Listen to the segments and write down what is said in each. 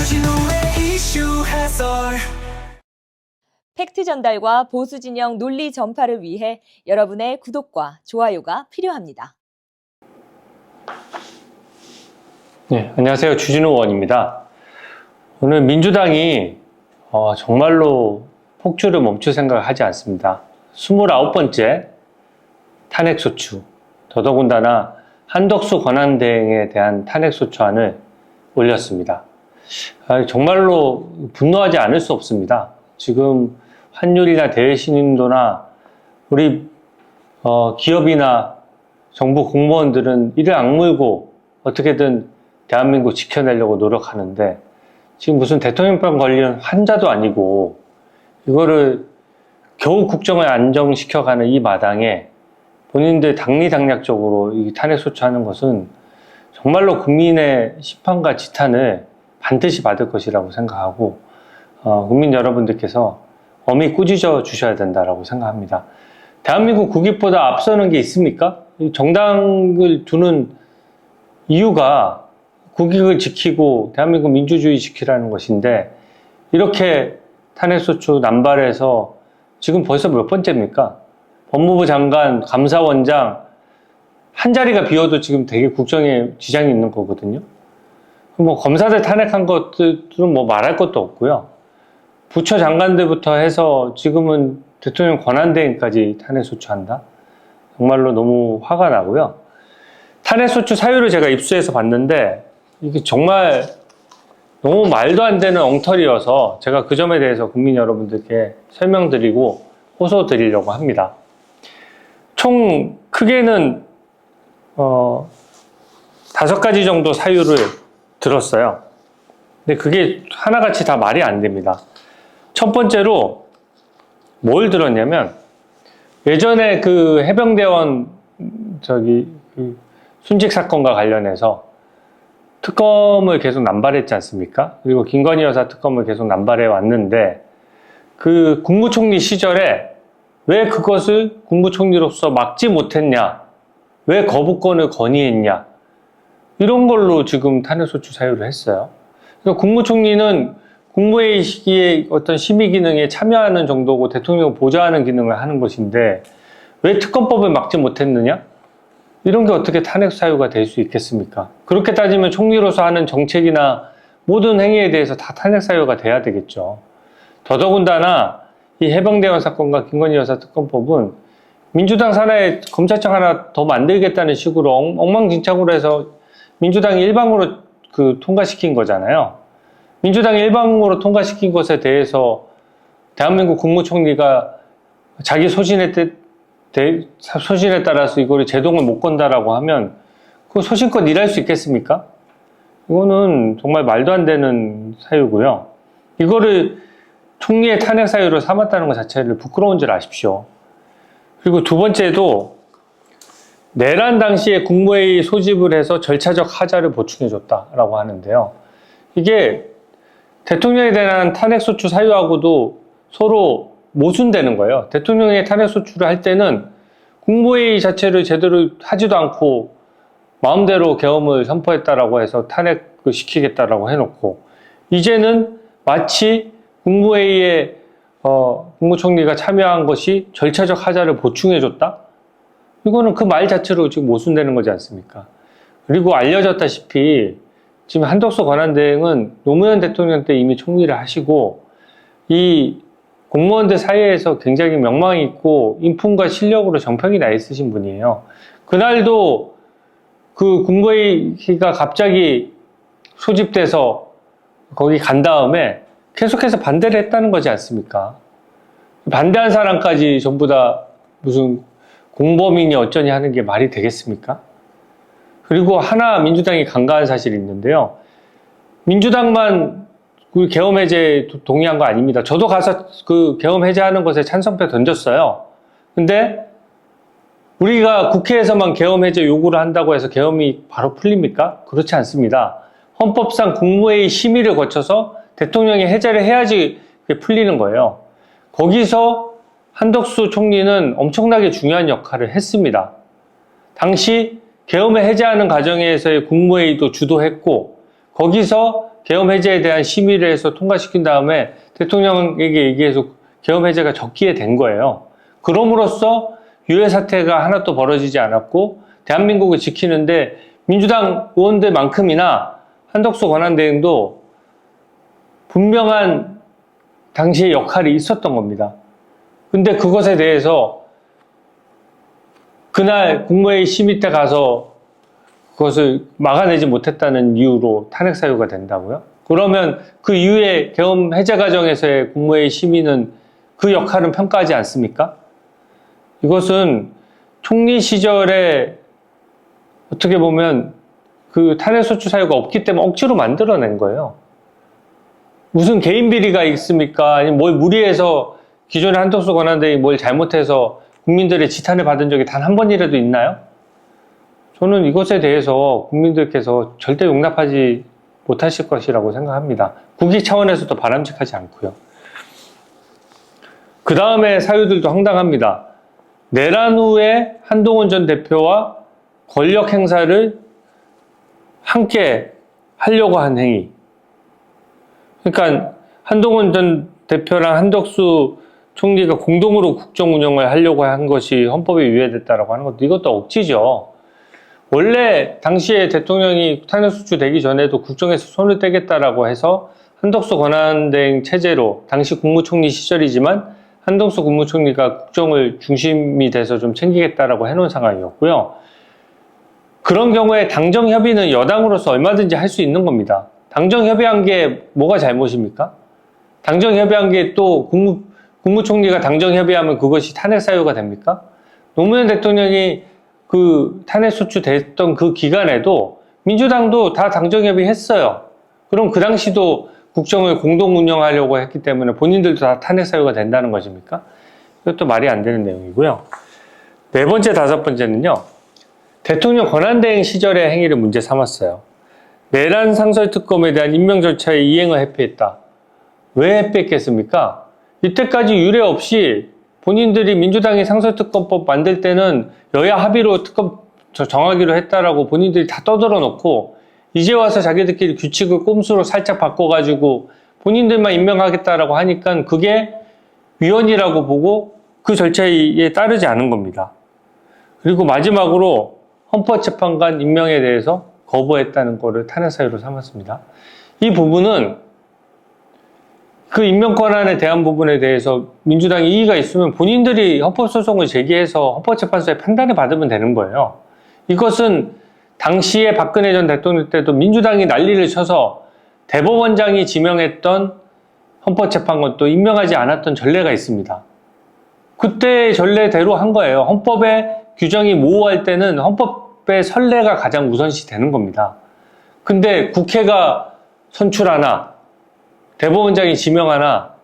주진우의 이슈 해설. 팩트 전달과 보수 진영 논리 전파를 위해 여러분의 구독과 좋아요가 필요합니다. 네, 안녕하세요. 주진우 의원입니다. 오늘 민주당이 정말로 폭주를 멈출 생각을 하지 않습니다. 29번째 탄핵소추, 더더군다나 한덕수 권한대행에 대한 탄핵소추안을 올렸습니다. 정말로 분노하지 않을 수 없습니다. 지금 환율이나 대외신임도나 우리 기업이나 정부 공무원들은 이를 악물고 어떻게든 대한민국 지켜내려고 노력하는데 지금 무슨 대통령병 걸린 환자도 아니고 이거를 겨우 국정을 안정시켜가는 이 마당에 본인들 당리당략적으로 이 탄핵소추하는 것은 정말로 국민의 심판과 지탄을 반드시 받을 것이라고 생각하고 국민 여러분들께서 엄히 꾸짖어 주셔야 된다고 생각합니다. 대한민국 국익보다 앞서는 게 있습니까? 정당을 두는 이유가 국익을 지키고 대한민국 민주주의 지키라는 것인데 이렇게 탄핵소추 남발해서 지금 벌써 몇 번째입니까? 법무부 장관, 감사원장 한 자리가 비어도 지금 되게 국정에 지장이 있는 거거든요. 뭐 검사들 탄핵한 것들은 뭐 말할 것도 없고요. 부처 장관들부터 해서 지금은 대통령 권한대행까지 탄핵소추한다? 정말로 너무 화가 나고요. 탄핵소추 사유를 제가 입수해서 봤는데 이게 정말 너무 말도 안 되는 엉터리여서 제가 그 점에 대해서 국민 여러분들께 설명드리고 호소드리려고 합니다. 총 크게는 5가지 정도 사유를 들었어요. 근데 그게 하나같이 다 말이 안 됩니다. 첫 번째로 뭘 들었냐면 예전에 그 해병대원 그 순직 사건과 관련해서 특검을 계속 남발했지 않습니까? 그리고 김건희 여사 특검을 계속 남발해 왔는데 그 국무총리 시절에 왜 그것을 국무총리로서 막지 못했냐? 왜 거부권을 건의했냐? 이런 걸로 지금 탄핵소추 사유를 했어요. 그러니까 국무총리는 국무회의 시기에 어떤 심의 기능에 참여하는 정도고 대통령을 보좌하는 기능을 하는 것인데 왜 특검법을 막지 못했느냐? 이런 게 어떻게 탄핵 사유가 될 수 있겠습니까? 그렇게 따지면 총리로서 하는 정책이나 모든 행위에 대해서 다 탄핵 사유가 돼야 되겠죠. 더더군다나 이 해병대원 사건과 김건희 여사 특검법은 민주당 산하에 검찰청 하나 더 만들겠다는 식으로 엉망진창으로 해서 민주당이 일방으로 통과시킨 거잖아요. 민주당이 일방으로 통과시킨 것에 대해서 대한민국 국무총리가 자기 소신에 따라서 이거를 제동을 못 건다라고 하면 그 소신껏 일할 수 있겠습니까? 이거는 정말 말도 안 되는 사유고요. 이거를 총리의 탄핵 사유로 삼았다는 것 자체를 부끄러운 줄 아십시오. 그리고 두 번째도 내란 당시에 국무회의 소집을 해서 절차적 하자를 보충해줬다라고 하는데요. 이게 대통령에 대한 탄핵소추 사유하고도 서로 모순되는 거예요. 대통령의 탄핵소추를 할 때는 국무회의 자체를 제대로 하지도 않고 마음대로 계엄을 선포했다라고 해서 탄핵을 시키겠다라고 해놓고 이제는 마치 국무회의에 국무총리가 참여한 것이 절차적 하자를 보충해줬다? 이거는 그 말 자체로 지금 모순되는 거지 않습니까? 그리고 알려졌다시피 지금 한덕수 권한대행은 노무현 대통령 때 이미 총리를 하시고 이 공무원들 사이에서 굉장히 명망이 있고 인품과 실력으로 정평이 나 있으신 분이에요. 그날도 그 국무회의가 갑자기 소집돼서 거기 간 다음에 계속해서 반대를 했다는 거지 않습니까? 반대한 사람까지 전부 다 무슨 공범이니 어쩌니 하는 게 말이 되겠습니까? 그리고 하나 민주당이 간과한 사실이 있는데요. 민주당만 그 계엄 해제 동의한 거 아닙니다. 저도 가서 그 계엄 해제하는 것에 찬성표 던졌어요. 근데 우리가 국회에서만 계엄 해제 요구를 한다고 해서 계엄이 바로 풀립니까? 그렇지 않습니다. 헌법상 국무회의 심의를 거쳐서 대통령이 해제를 해야지 풀리는 거예요. 거기서 한덕수 총리는 엄청나게 중요한 역할을 했습니다. 당시 계엄을 해제하는 과정에서의 국무회의도 주도했고 거기서 계엄 해제에 대한 심의를 해서 통과시킨 다음에 대통령에게 얘기해서 계엄 해제가 적기에 된 거예요. 그럼으로써 유해 사태가 하나 또 벌어지지 않았고 대한민국을 지키는데 민주당 의원들만큼이나 한덕수 권한대행도 분명한 당시의 역할이 있었던 겁니다. 근데 그것에 대해서 그날 국무회의 심의 때 가서 그것을 막아내지 못했다는 이유로 탄핵 사유가 된다고요? 그러면 그 이후에 계엄 해제 과정에서의 국무회의 심의는 그 역할은 평가하지 않습니까? 이것은 총리 시절에 어떻게 보면 그 탄핵소추 사유가 없기 때문에 억지로 만들어낸 거예요. 무슨 개인 비리가 있습니까? 아니면 뭘 무리해서 기존의 한덕수 권한대행이 뭘 잘못해서 국민들의 지탄을 받은 적이 단 한 번이라도 있나요? 저는 이것에 대해서 국민들께서 절대 용납하지 못하실 것이라고 생각합니다. 국익 차원에서도 바람직하지 않고요. 그 다음에 사유들도 황당합니다. 내란 후에 한동훈 전 대표와 권력 행사를 함께 하려고 한 행위. 그러니까 한동훈 전 대표랑 한덕수 총리가 공동으로 국정 운영을 하려고 한 것이 헌법에 위배됐다라고 하는 것도 이것도 억지죠. 원래 당시에 대통령이 탄핵소추 되기 전에도 국정에서 손을 떼겠다라고 해서 한덕수 권한대행 체제로 당시 국무총리 시절이지만 한덕수 국무총리가 국정을 중심이 돼서 좀 챙기겠다라고 해놓은 상황이었고요. 그런 경우에 당정협의는 여당으로서 얼마든지 할 수 있는 겁니다. 당정협의한 게 뭐가 잘못입니까? 당정협의한 게 또 국무총리가 당정협의하면 그것이 탄핵 사유가 됩니까? 노무현 대통령이 그 탄핵소추 됐던 그 기간에도 민주당도 다 당정협의했어요. 그럼 그 당시도 국정을 공동 운영하려고 했기 때문에 본인들도 다 탄핵 사유가 된다는 것입니까? 이것도 말이 안 되는 내용이고요. 네 번째, 다섯 번째는요. 대통령 권한대행 시절의 행위를 문제 삼았어요. 내란 상설특검에 대한 임명 절차의 이행을 회피했다. 왜 회피했겠습니까? 이때까지 유례 없이 본인들이 민주당이 상설특검법 만들 때는 여야 합의로 특검 정하기로 했다라고 본인들이 다 떠들어 놓고 이제 와서 자기들끼리 규칙을 꼼수로 살짝 바꿔가지고 본인들만 임명하겠다라고 하니까 그게 위헌이라고 보고 그 절차에 따르지 않은 겁니다. 그리고 마지막으로 헌법재판관 임명에 대해서 거부했다는 것을 탄핵 사유로 삼았습니다. 이 부분은 그 임명 권한에 대한 부분에 대해서 민주당이 이의가 있으면 본인들이 헌법소송을 제기해서 헌법재판소의 판단을 받으면 되는 거예요. 이것은 당시에 박근혜 전 대통령 때도 민주당이 난리를 쳐서 대법원장이 지명했던 헌법재판관도 임명하지 않았던 전례가 있습니다. 그때 전례대로 한 거예요. 헌법의 규정이 모호할 때는 헌법의 선례가 가장 우선시 되는 겁니다. 근데 국회가 선출하나 대법원장이 지명하나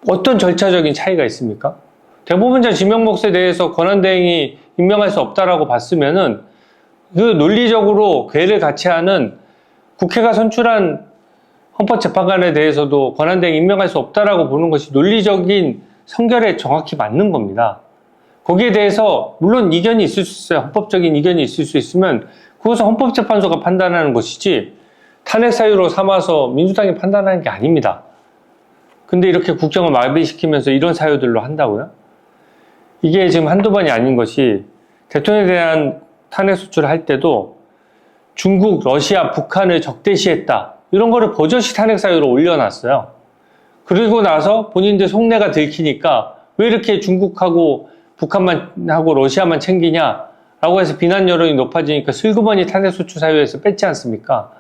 어떤 절차적인 차이가 있습니까? 대법원장 지명 몫에 대해서 권한대행이 임명할 수 없다라고 봤으면은 그 논리적으로 궤를 같이 하는 국회가 선출한 헌법재판관에 대해서도 권한대행 임명할 수 없다라고 보는 것이 논리적인 성결에 정확히 맞는 겁니다. 거기에 대해서 물론 이견이 있을 수 있어요. 헌법적인 이견이 있을 수 있으면 그것은 헌법재판소가 판단하는 것이지 탄핵 사유로 삼아서 민주당이 판단하는 게 아닙니다. 근데 이렇게 국정을 마비시키면서 이런 사유들로 한다고요? 이게 지금 한두 번이 아닌 것이 대통령에 대한 탄핵 소추를 할 때도 중국, 러시아, 북한을 적대시했다. 이런 거를 버젓이 탄핵 사유로 올려놨어요. 그리고 나서 본인들 속내가 들키니까 왜 이렇게 중국하고 북한만 하고 러시아만 챙기냐라고 해서 비난 여론이 높아지니까 슬그머니 탄핵 소추 사유에서 뺐지 않습니까?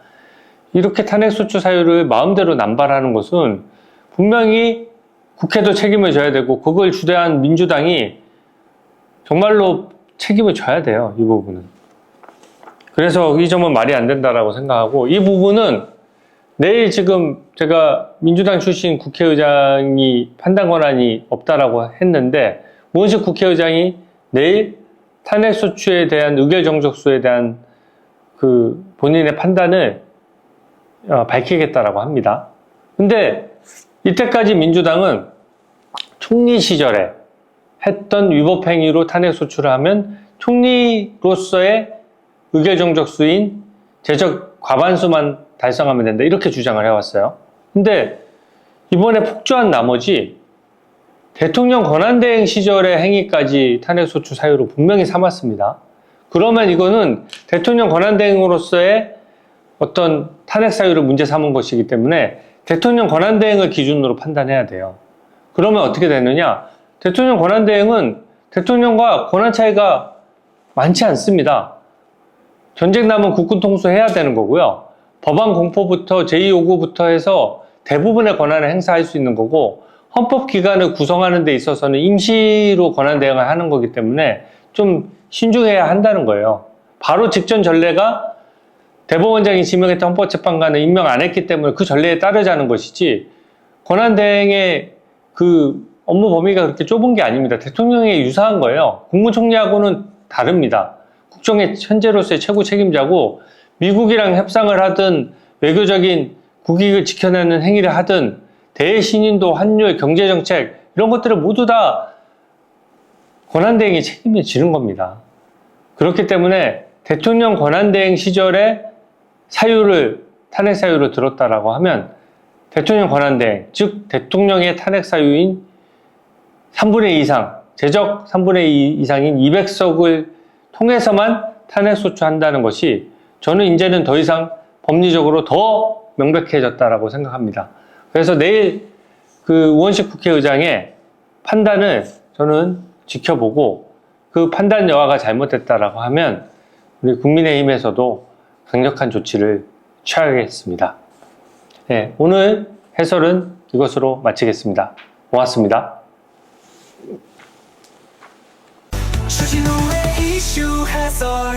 이렇게 탄핵 소추 사유를 마음대로 남발하는 것은 분명히 국회도 책임을 져야 되고 그걸 주도한 민주당이 정말로 책임을 져야 돼요. 이 부분은. 그래서 이 점은 말이 안 된다라고 생각하고 이 부분은 내일 지금 제가 민주당 출신 국회의장이 판단 권한이 없다라고 했는데 문식 국회의장이 내일 탄핵소추에 대한 의결정족수에 대한 그 본인의 판단을 밝히겠다라고 합니다. 근데 이때까지 민주당은 총리 시절에 했던 위법행위로 탄핵소추를 하면 총리로서의 의결정족수인 제적 과반수만 달성하면 된다. 이렇게 주장을 해왔어요. 근데 이번에 폭주한 나머지 대통령 권한대행 시절의 행위까지 탄핵소추 사유로 분명히 삼았습니다. 그러면 이거는 대통령 권한대행으로서의 어떤 탄핵 사유를 문제 삼은 것이기 때문에 대통령 권한대행을 기준으로 판단해야 돼요. 그러면 어떻게 되느냐? 대통령 권한대행은 대통령과 권한 차이가 많지 않습니다. 전쟁 나면 국군 통수해야 되는 거고요. 법안 공포부터 제2요구부터 해서 대부분의 권한을 행사할 수 있는 거고, 헌법기관을 구성하는 데 있어서는 임시로 권한대행을 하는 거기 때문에 좀 신중해야 한다는 거예요. 바로 직전 전례가 대법원장이 지명했던 헌법재판관을 임명 안 했기 때문에 그 전례에 따르자는 것이지, 권한대행의 그 업무 범위가 그렇게 좁은 게 아닙니다. 대통령에 유사한 거예요. 국무총리하고는 다릅니다. 국정의 현재로서의 최고 책임자고, 미국이랑 협상을 하든 외교적인 국익을 지켜내는 행위를 하든 대신인도, 환율, 경제정책 이런 것들을 모두 다 권한대행이 책임을 지는 겁니다. 그렇기 때문에 대통령 권한대행 시절에 사유를 탄핵 사유로 들었다라고 하면 대통령 권한대행, 즉 대통령의 탄핵 사유인 3분의 2 이상, 제적 3분의 2 이상인 200석을 통해서만 탄핵 소추한다는 것이 저는 이제는 더 이상 법리적으로 더 명백해졌다라고 생각합니다. 그래서 내일 그 우원식 국회의장의 판단을 저는 지켜보고, 그 판단 여하가 잘못됐다라고 하면 우리 국민의힘에서도 강력한 조치를 취하겠습니다. 네, 오늘 해설은 이것으로 마치겠습니다. 고맙습니다. 주진우의 이슈 해설